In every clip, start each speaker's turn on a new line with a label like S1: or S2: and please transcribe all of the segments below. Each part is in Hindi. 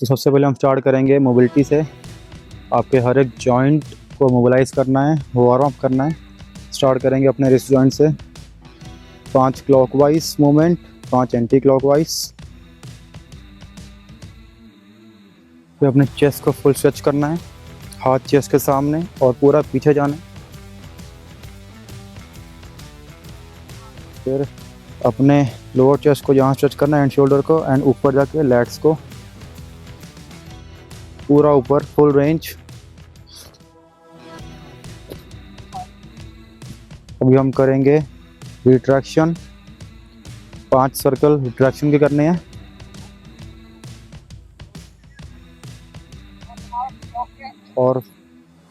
S1: तो सबसे पहले हम स्टार्ट करेंगे मोबिलिटी से। आपके हर एक जॉइंट को मोबिलाइज करना है, वार्म अप करना है। स्टार्ट करेंगे अपने रिस्ट जॉइंट से। 5 क्लॉकवाइज मूवमेंट, 5 एंटी क्लॉकवाइज। फिर अपने चेस्ट को फुल स्ट्रेच करना है, हाथ चेस्ट के सामने और पूरा पीछे जाना है। फिर अपने लोअर चेस्ट को यहाँ स्ट्रेच करना है एंड शोल्डर को, एंड ऊपर जाके लेट्स को पूरा ऊपर फुल रेंज। अभी हम करेंगे रिट्रैक्शन। 5 सर्कल रिट्रैक्शन के करने हैं। और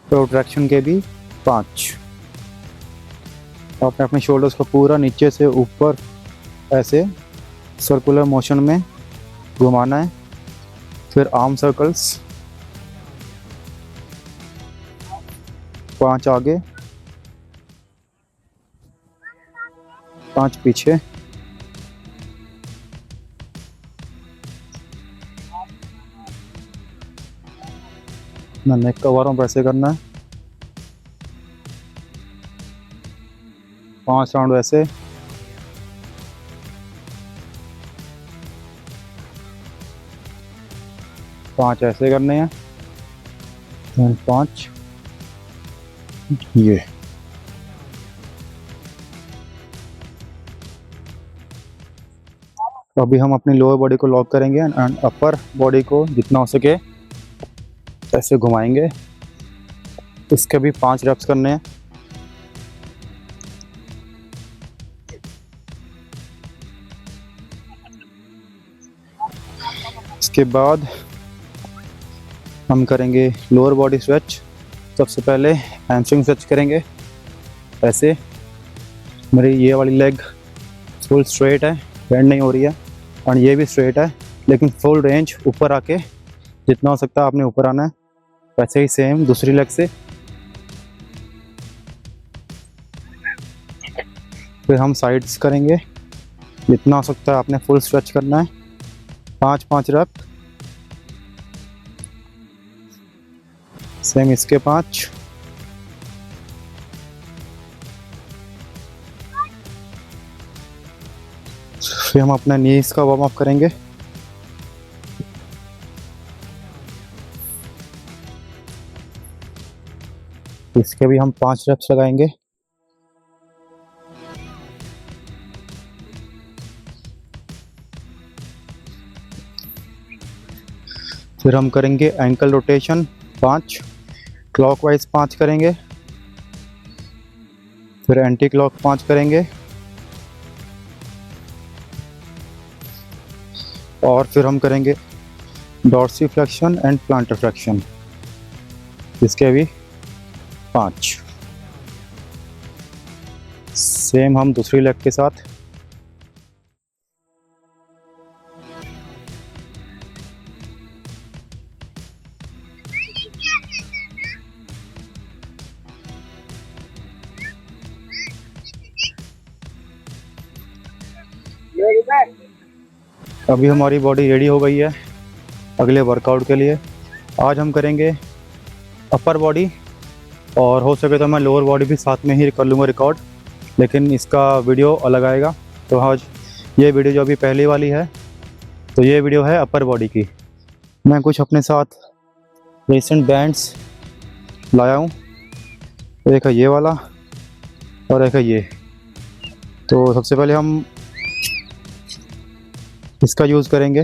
S1: प्रोट्रैक्शन के भी 5। आपने अपने शोल्डर्स को पूरा नीचे से ऊपर ऐसे सर्कुलर मोशन में घुमाना है। फिर आर्म सर्कल्स, 5 आगे, 5 पीछे। नेक का वार्म अप ऐसे करना है। 5 राउंड ऐसे। पांच ऐसे करने हैं, 5 ये। तो अभी हम अपनी लोअर बॉडी को लॉक करेंगे एंड अपर बॉडी को जितना हो सके ऐसे घुमाएंगे। इसके भी 5 रेप्स करने हैं। इसके बाद हम करेंगे लोअर बॉडी स्ट्रेच। सबसे पहले हैमस्ट्रिंग स्ट्रेच करेंगे ऐसे। मेरी ये वाली लेग फुल स्ट्रेट है, बेंड नहीं हो रही है, और ये भी स्ट्रेट है, लेकिन फुल रेंज ऊपर आके जितना हो सकता है आपने ऊपर आना है। वैसे ही सेम दूसरी लेग से। फिर हम साइड्स करेंगे, जितना हो सकता है आपने फुल स्ट्रेच करना है। 5 रेप, सेम इसके 5। फिर हम अपना नीज का वार्म अप करेंगे। इसके भी हम 5 रेप्स लगाएंगे। फिर हम करेंगे एंकल रोटेशन 5, क्लॉकवाइज 5 करेंगे। फिर एंटी क्लॉक 5 करेंगे। और फिर हम करेंगे डॉर्सिफ्लेक्शन एंड प्लांटर फ्लेक्शन, इसके भी 5। सेम हम दूसरी लेग के साथ। अभी हमारी बॉडी रेडी हो गई है अगले वर्कआउट के लिए। आज हम करेंगे अपर बॉडी, और हो सके तो मैं लोअर बॉडी भी साथ में ही कर लूँगा रिकॉर्ड, लेकिन इसका वीडियो अलग आएगा। तो आज ये वीडियो जो अभी पहली वाली है, तो ये वीडियो है अपर बॉडी की। मैं कुछ अपने साथ रिसेंट बैंड्स लाया हूँ। एक है ये वाला और एक है ये। तो सबसे पहले हम इसका यूज़ करेंगे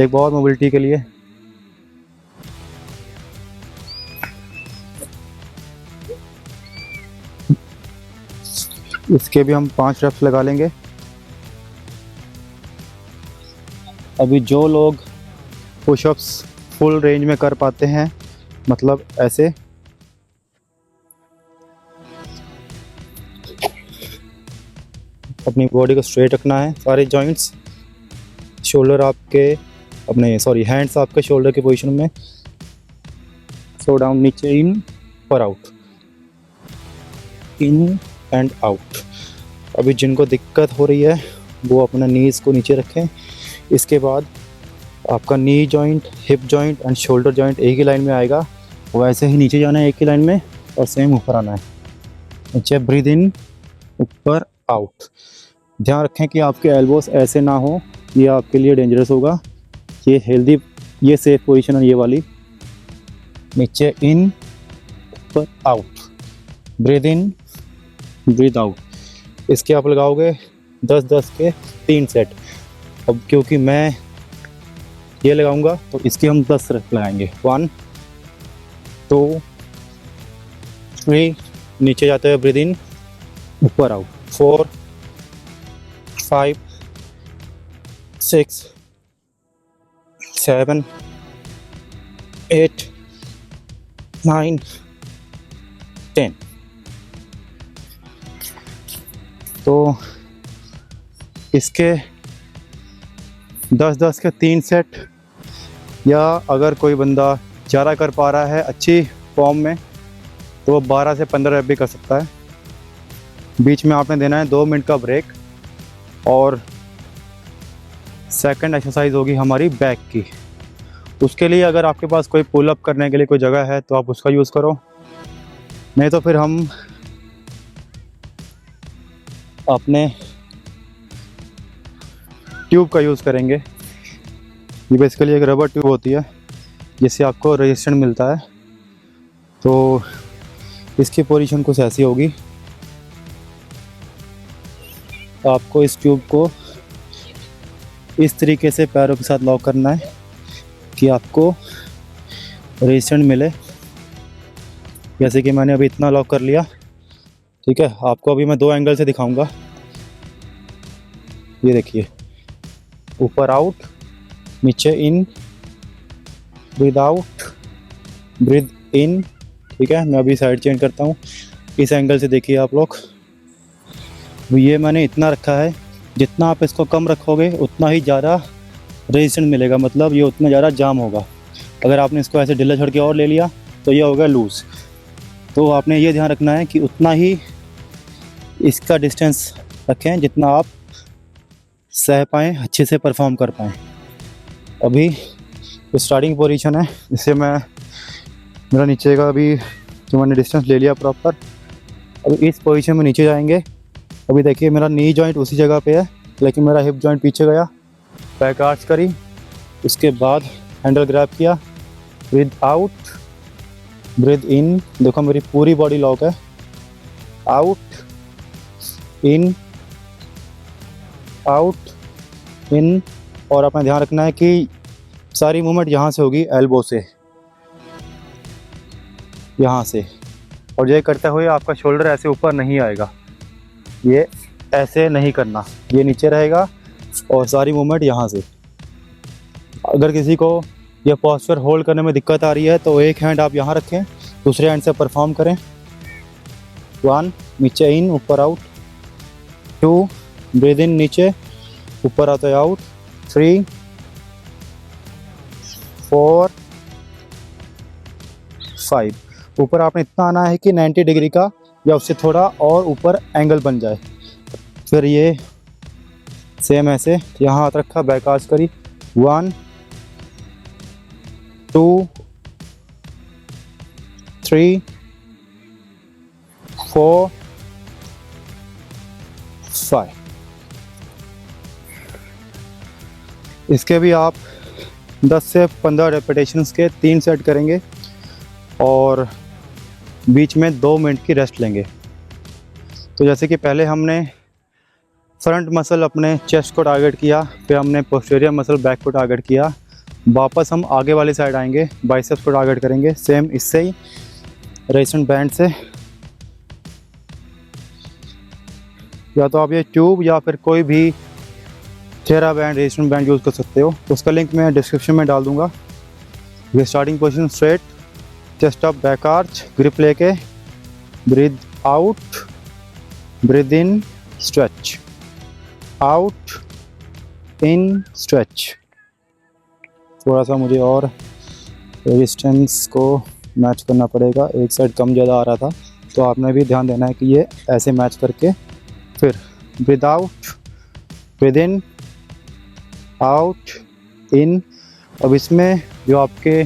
S1: एक बहुत मोबिलिटी के लिए। इसके भी हम 5 रेप्स लगा लेंगे। अभी जो लोग पुशअप्स फुल रेंज में कर पाते हैं, मतलब ऐसे, अपनी बॉडी को स्ट्रेट रखना है, सारे जॉइंट्स। शोल्डर आपके हैंड्स आपके शोल्डर की पोजीशन में। सो डाउन, नीचे, इन और आउट, इन एंड आउट। अभी जिनको दिक्कत हो रही है वो अपना नीज को नीचे रखें। इसके बाद आपका knee joint, hip joint and shoulder joint एक ही लाइन में आएगा। वैसे ही नीचे जाना है एक ही लाइन में और सेम ऊपर आना है। नीचे ब्रीद इन, ऊपर आउट। ध्यान रखें कि आपके एल्बोस ऐसे ना हो, ये आपके लिए डेंजरस होगा। ये हेल्दी, ये सेफ पोजीशन है ये वाली। नीचे इन, ऊपर आउट, ब्रीद इन, ब्रीद आउट। इसके आप लगाओगे 10-10 के 3 सेट। अब क्योंकि मैं ये लगाऊंगा तो इसके हम 10 सेट लगाएंगे। 1 2 3, नीचे जाते हुए ब्रीद इन, ऊपर आउट। 4 5 6 7 8 9 10। तो इसके 10-10 के 3 सेट, या अगर कोई बंदा ज़्यादा कर पा रहा है अच्छी फॉर्म में तो वो 12 से 15 भी कर सकता है। बीच में आपने देना है 2 मिनट का ब्रेक। और सेकंड एक्सरसाइज होगी हमारी बैक की। उसके लिए अगर आपके पास कोई पुल अप करने के लिए कोई जगह है तो आप उसका यूज़ करो, नहीं तो फिर हम अपने ट्यूब का यूज़ करेंगे। ये बेसिकली एक रबर ट्यूब होती है जिससे आपको रेजिस्टेंस मिलता है। तो इसकी पोजीशन कुछ ऐसी होगी। आपको इस ट्यूब को इस तरीके से पैरों के साथ लॉक करना है कि आपको रेजिस्टेंस मिले। जैसे कि मैंने अभी इतना लॉक कर लिया, ठीक है। आपको अभी मैं 2 एंगल से दिखाऊंगा। ये देखिए, ऊपर आउट, नीचे इन, ब्रीद आउट, ब्रीद इन, ठीक है। मैं अभी साइड चेंज करता हूँ। इस एंगल से देखिए आप लोग। ये मैंने इतना रखा है, जितना आप इसको कम रखोगे उतना ही ज़्यादा रेजिस्टेंस मिलेगा, मतलब ये उतना ज़्यादा जाम होगा। अगर आपने इसको ऐसे ढीला छोड़ के और ले लिया तो ये होगा लूज़। तो आपने ये ध्यान रखना है कि उतना ही इसका डिस्टेंस रखें जितना आप सह पाएँ, अच्छे से परफॉर्म कर पाएँ। अभी तो स्टार्टिंग पोजीशन है, इससे मेरा नीचे का अभी जो मैंने डिस्टेंस ले लिया प्रॉपर। अभी इस पोजीशन में नीचे जाएंगे। अभी देखिए मेरा नी जॉइंट उसी जगह पे है, लेकिन मेरा हिप जॉइंट पीछे गया। बैक आर्च करी, उसके बाद हैंडल ग्रैब किया, ब्रीद आउट, ब्रीद इन। देखो मेरी पूरी बॉडी लॉक है। आउट, इन, आउट, इन। और अपना ध्यान रखना है कि सारी मूवमेंट यहाँ से होगी, एल्बो से, यहाँ से। और ये करते हुए आपका शोल्डर ऐसे ऊपर नहीं आएगा, ये ऐसे नहीं करना, ये नीचे रहेगा। और सारी मूवमेंट यहाँ से। अगर किसी को ये पोस्चर होल्ड करने में दिक्कत आ रही है तो एक हैंड आप यहाँ रखें, दूसरे हैंड से परफॉर्म करें। 1, नीचे इन, ऊपर आउट। 2, ब्रीद इन, नीचे, ऊपर आता है आउट। 3 4 5। ऊपर आपने इतना आना है कि 90 डिग्री का या उससे थोड़ा और ऊपर एंगल बन जाए। फिर ये सेम ऐसे यहाँ हाथ रखा, बैक आर्च करी। 1 2 3 4 5। इसके भी आप 10 से 15 रेपिटेशंस के 3 सेट करेंगे और बीच में 2 मिनट की रेस्ट लेंगे। तो जैसे कि पहले हमने फ्रंट मसल अपने चेस्ट को टारगेट किया, फिर हमने पोस्टीरियर मसल बैक को टारगेट किया। वापस हम आगे वाली साइड आएंगे, बाइसेप्स को टारगेट करेंगे, सेम इससे ही रेजिस्टेंस बैंड से। या तो आप ये ट्यूब या फिर कोई भी थेरा बैंड, रेजिस्टेंस बैंड यूज़ कर सकते हो। तो उसका लिंक मैं डिस्क्रिप्शन में डाल दूँगा। ये starting position straight, chest up, back arch, grip लेके, breathe out, breathe in, stretch, out, in, stretch. थोड़ा सा मुझे और रेजिस्टेंस को मैच करना पड़ेगा, एक साइड कम ज़्यादा आ रहा था, तो आपने भी ध्यान देना है कि ये ऐसे मैच करके। फिर breathe out, breathe in, out, in. अब इसमें जो आपके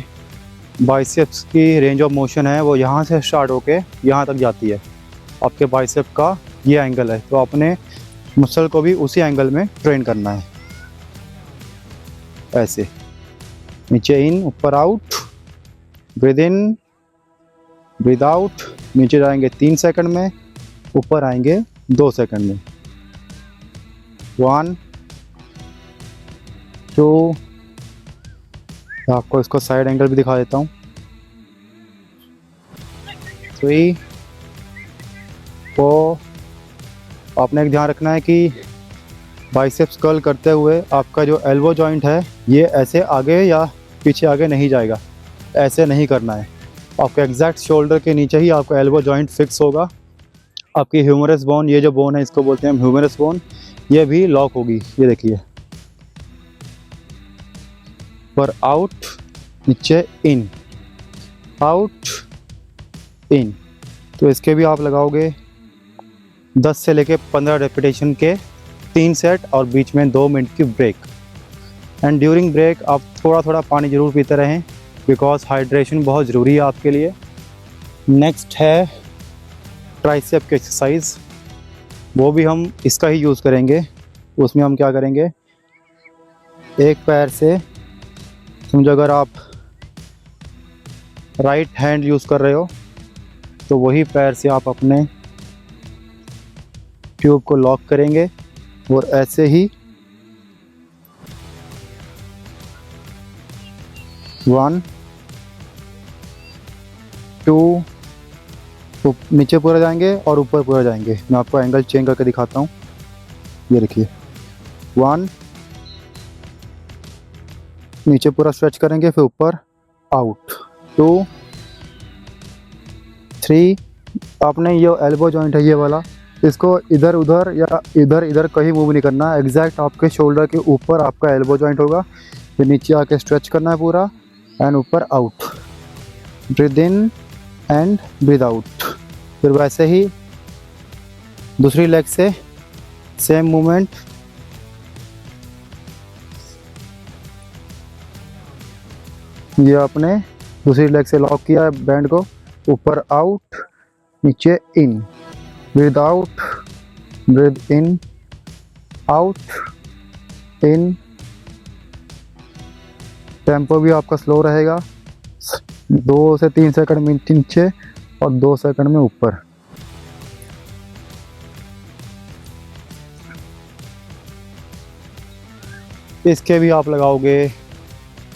S1: बाइसेप्स की रेंज ऑफ मोशन है वो यहाँ से स्टार्ट होके यहाँ तक जाती है। आपके बाइसेप का ये एंगल है, तो आपने मसल को भी उसी एंगल में ट्रेन करना है। ऐसे नीचे इन, ऊपर आउट, ब्रीद इन, ब्रीद आउट। नीचे जाएंगे 3 सेकंड में, ऊपर आएंगे 2 सेकंड में। 1 2, आपको इसको साइड एंगल भी दिखा देता हूँ। 3 4। आपने एक ध्यान रखना है कि बाइसेप्स कर्ल करते हुए आपका जो एल्बो जॉइंट है ये ऐसे आगे या पीछे आगे नहीं जाएगा, ऐसे नहीं करना है। आपके एग्जैक्ट शोल्डर के नीचे ही आपका एल्बो जॉइंट फिक्स होगा। आपकी ह्यूमरस बोन, ये जो बोन है इसको बोलते हैं हम ह्यूमरस बोन, ये भी लॉक होगी। ये देखिए, पर आउट, नीचे इन, आउट इन। तो इसके भी आप लगाओगे 10 से लेके 15 रेपिटेशन के 3 सेट और बीच में 2 मिनट की ब्रेक। एंड ड्यूरिंग ब्रेक आप थोड़ा थोड़ा पानी ज़रूर पीते रहें, बिकॉज हाइड्रेशन बहुत ज़रूरी है आपके लिए। नेक्स्ट है ट्राइसेप की एक्सरसाइज, वो भी हम इसका ही यूज़ करेंगे। उसमें हम क्या करेंगे, एक पैर से, समझो अगर आप राइट हैंड यूज़ कर रहे हो तो वही पैर से आप अपने ट्यूब को लॉक करेंगे और ऐसे ही 1 2, नीचे पूरा जाएंगे और ऊपर पूरा जाएंगे। मैं आपको एंगल चेंज करके दिखाता हूँ। ये देखिए, 1, नीचे पूरा स्ट्रेच करेंगे, फिर ऊपर आउट, 2 3। आपने ये एल्बो जॉइंट है ये वाला, इसको इधर उधर या इधर इधर कहीं मूव नहीं करना। एग्जैक्ट आपके शोल्डर के ऊपर आपका एल्बो जॉइंट होगा। फिर नीचे आके स्ट्रेच करना है पूरा एंड ऊपर out, breathe in and breathe out. फिर वैसे ही दूसरी लेग से सेम मूवमेंट, ये आपने दूसरी लेग से लॉक किया है बैंड को, ऊपर आउट, नीचे in, breathe out, breathe in, out, in. Tempo भी आपका स्लो रहेगा, 2 से 3 सेकंड में नीचे और 2 सेकंड में ऊपर। इसके भी आप लगाओगे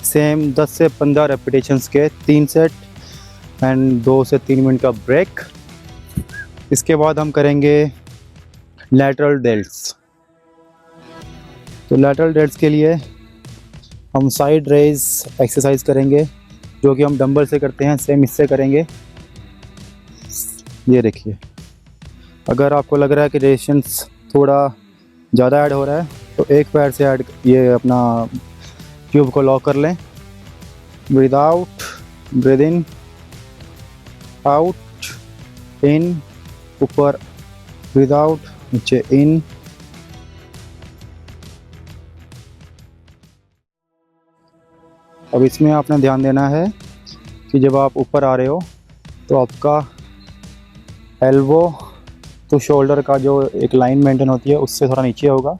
S1: सेम 10 से 15 रेपिटेशंस के 3 सेट एंड 2 से 3 मिनट का ब्रेक। इसके बाद हम करेंगे लैटरल डेल्ट्स। तो लैटरल डेल्ट्स के लिए हम साइड रेज एक्सरसाइज करेंगे, जो कि हम डंबल से करते हैं, सेम इससे करेंगे। ये देखिए, अगर आपको लग रहा है कि रेजिस्टेंस थोड़ा ज़्यादा ऐड हो रहा है तो एक पैर से ऐड, ये अपना ट्यूब को लॉक कर लें। Breathe out, breathe in, out, in, ऊपर, ब्रीद आउट, नीचे इन। अब इसमें आपने ध्यान देना है कि जब आप ऊपर आ रहे हो तो आपका एल्बो तो शोल्डर का जो एक लाइन मेंटेन होती है उससे थोड़ा नीचे होगा,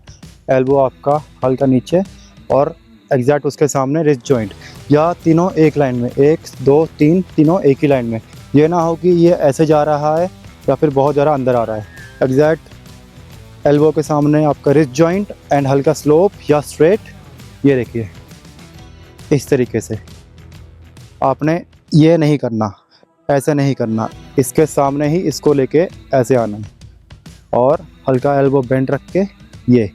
S1: एल्बो आपका हल्का नीचे और एग्जैक्ट उसके सामने रिस्ट जॉइंट, या तीनों एक लाइन में, 1 2 3 तीनों एक ही लाइन में। ये ना हो कि ये ऐसे जा रहा है या फिर बहुत ज़्यादा अंदर आ रहा है। एग्जैक्ट एल्बो के सामने आपका रिस्ट जॉइंट एंड हल्का स्लोप या स्ट्रेट। ये देखिए, इस तरीके से आपने ये नहीं करना, ऐसे नहीं करना, इसके सामने ही इसको लेके ऐसे आना है और हल्का एल्बो बेंड रख के। ये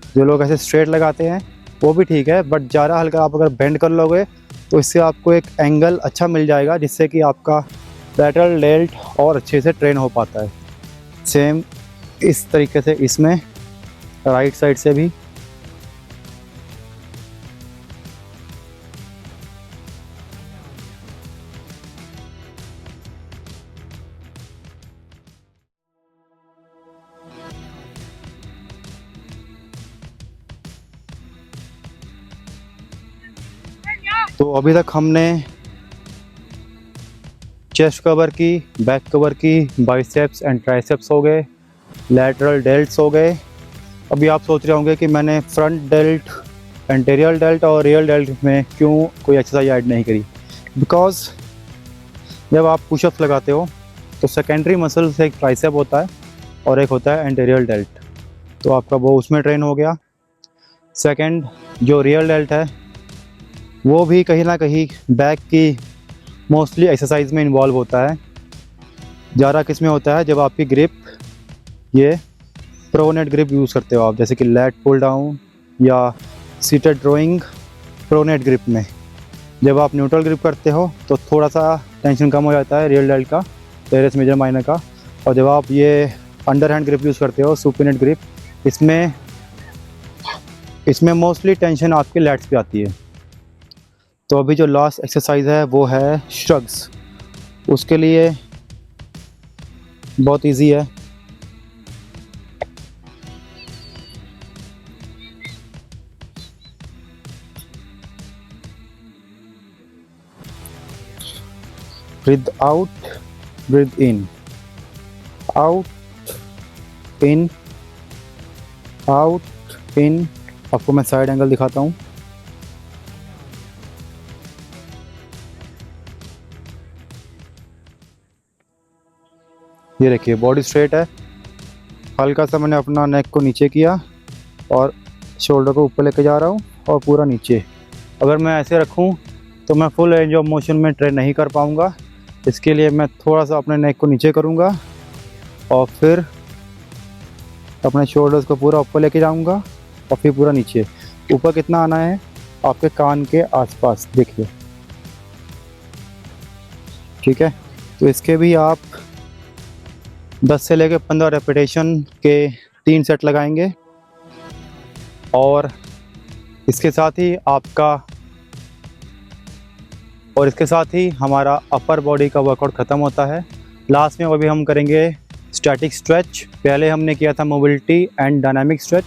S1: जो लोग ऐसे स्ट्रेट लगाते हैं वो भी ठीक है, बट ज़्यादा हल्का आप अगर बेंड कर लोगे तो इससे आपको एक एंगल अच्छा मिल जाएगा, जिससे कि आपका लैटरल डेल्ट और अच्छे से ट्रेन हो पाता है। सेम इस तरीके से इसमें राइट साइड से भी। तो अभी तक हमने चेस्ट कवर की, बैक कवर की, बाइसेप्स एंड ट्राइसेप्स हो गए, लैटरल डेल्ट्स हो गए। अभी आप सोच रहे होंगे कि मैंने फ्रंट डेल्ट, एंटीरियर डेल्ट और रियल डेल्ट में क्यों कोई एक्सरसाइज ऐड नहीं करी। बिकॉज जब आप पुशअप्स लगाते हो तो सेकेंडरी मसल से एक ट्राइसेप होता है और एक होता है एंटीरियर डेल्ट, तो आपका वो उसमें ट्रेन हो गया। सेकंड, जो रियल डेल्ट है वो भी कहीं ना कहीं बैक की मोस्टली एक्सरसाइज में इन्वॉल्व होता है। ज़्यादा किस में होता है, जब आपकी ग्रिप ये प्रोनेट ग्रिप यूज़ करते हो आप, जैसे कि लैट पुल डाउन या सीटेड ड्राइंग प्रोनेट ग्रिप में। जब आप न्यूट्रल ग्रिप करते हो तो थोड़ा सा टेंशन कम हो जाता है रियल डेल्ट का, टेरेस मेजर माइनर का। और जब आप ये अंडर हैंड ग्रिप यूज़ करते हो, सुपिनेट ग्रिप, इसमें मोस्टली टेंशन आपके लैट्स पे आती है। तो अभी जो लास्ट एक्सरसाइज है वो है श्रग्स। उसके लिए बहुत इजी है। Breathe out, breathe in, out in, out in. आपको मैं साइड एंगल दिखाता हूँ। ये देखिए बॉडी स्ट्रेट है, हल्का सा मैंने अपना नेक को नीचे किया और शोल्डर को ऊपर लेके जा रहा हूँ और पूरा नीचे। अगर मैं ऐसे रखूँ तो मैं फुल रेंज ऑफ मोशन में ट्रेन नहीं कर पाऊँगा। इसके लिए मैं थोड़ा सा अपने नेक को नीचे करूँगा और फिर अपने शोल्डर्स को पूरा ऊपर लेके जाऊँगा और फिर पूरा नीचे। ऊपर कितना आना है, आपके कान के आसपास देखिए, ठीक है। तो इसके भी आप 10 से लेकर 15 रेपिटेशन के 3 सेट लगाएंगे और इसके साथ ही हमारा अपर बॉडी का वर्कआउट ख़त्म होता है। लास्ट में अभी हम करेंगे स्टैटिक स्ट्रेच। पहले हमने किया था मोबिलिटी एंड डायनामिक स्ट्रेच,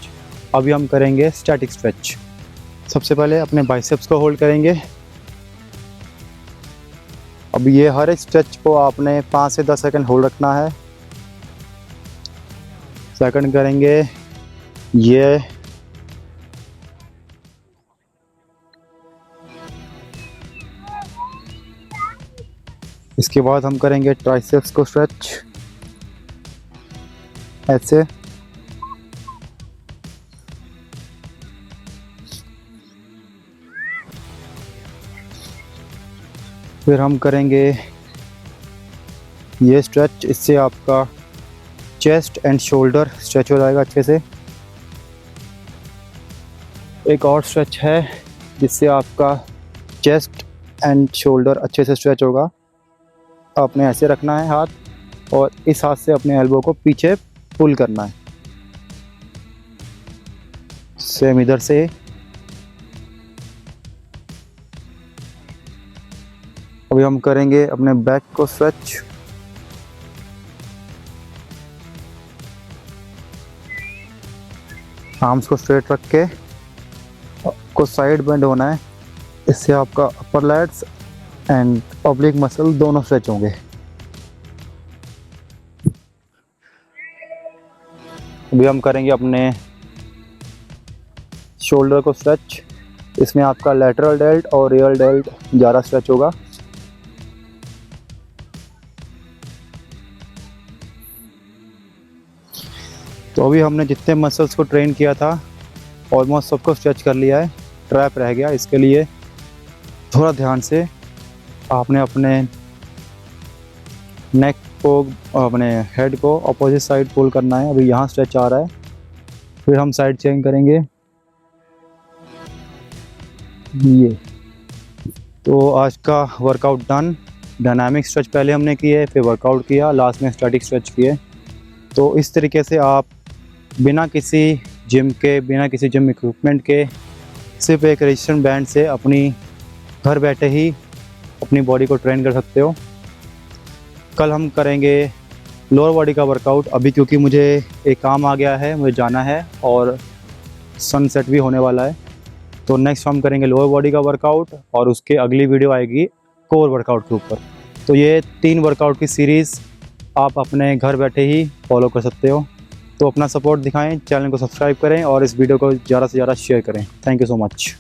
S1: अभी हम करेंगे स्टैटिक स्ट्रेच। सबसे पहले अपने बाइसेप्स को होल्ड करेंगे। अब ये हर एक स्ट्रेच को आपने 5 से 10 सेकंड होल्ड रखना है। सेकंड करेंगे ये, इसके बाद हम करेंगे ट्राइसेप्स को स्ट्रेच ऐसे। फिर हम करेंगे ये स्ट्रेच, इससे आपका चेस्ट एंड शोल्डर स्ट्रेच हो जाएगा अच्छे से। एक और स्ट्रेच है जिससे आपका चेस्ट एंड शोल्डर अच्छे से स्ट्रेच होगा। आपने ऐसे रखना है हाथ और इस हाथ से अपने एल्बो को पीछे पुल करना है। सेम इधर से। अभी हम करेंगे अपने बैक को स्ट्रेच। आर्म्स को स्ट्रेट रख के आपको साइड बेंड होना है, इससे आपका अपर लैट्स एंड ऑब्लिक मसल दोनों स्ट्रेच होंगे। अभी हम करेंगे अपने शोल्डर को स्ट्रेच। इसमें आपका लैटरल डेल्ट और रियल डेल्ट ज़्यादा स्ट्रेच होगा। तो अभी हमने जितने मसल्स को ट्रेन किया था ऑलमोस्ट सबको स्ट्रेच कर लिया है। ट्रैप रह गया, इसके लिए थोड़ा ध्यान से आपने अपने नेक को, अपने हेड को अपोजिट साइड पुल करना है। अभी यहाँ स्ट्रेच आ रहा है, फिर हम साइड चेंज करेंगे ये। तो आज का वर्कआउट डन। डायनामिक स्ट्रेच पहले हमने किए, फिर वर्कआउट किया, लास्ट में स्टैटिक स्ट्रेच किए। तो इस तरीके से आप बिना किसी जिम इक्विपमेंट के सिर्फ एक रेजिस्टेंस बैंड से अपनी घर बैठे ही अपनी बॉडी को ट्रेन कर सकते हो। कल हम करेंगे लोअर बॉडी का वर्कआउट। अभी क्योंकि मुझे एक काम आ गया है, मुझे जाना है और सनसेट भी होने वाला है, तो नेक्स्ट हम करेंगे लोअर बॉडी का वर्कआउट और उसके अगली वीडियो आएगी कोर वर्कआउट के ऊपर। तो ये 3 वर्कआउट की सीरीज़ आप अपने घर बैठे ही फॉलो कर सकते हो। तो अपना सपोर्ट दिखाएं, चैनल को सब्सक्राइब करें और इस वीडियो को ज़्यादा से ज़्यादा शेयर करें। Thank you so much.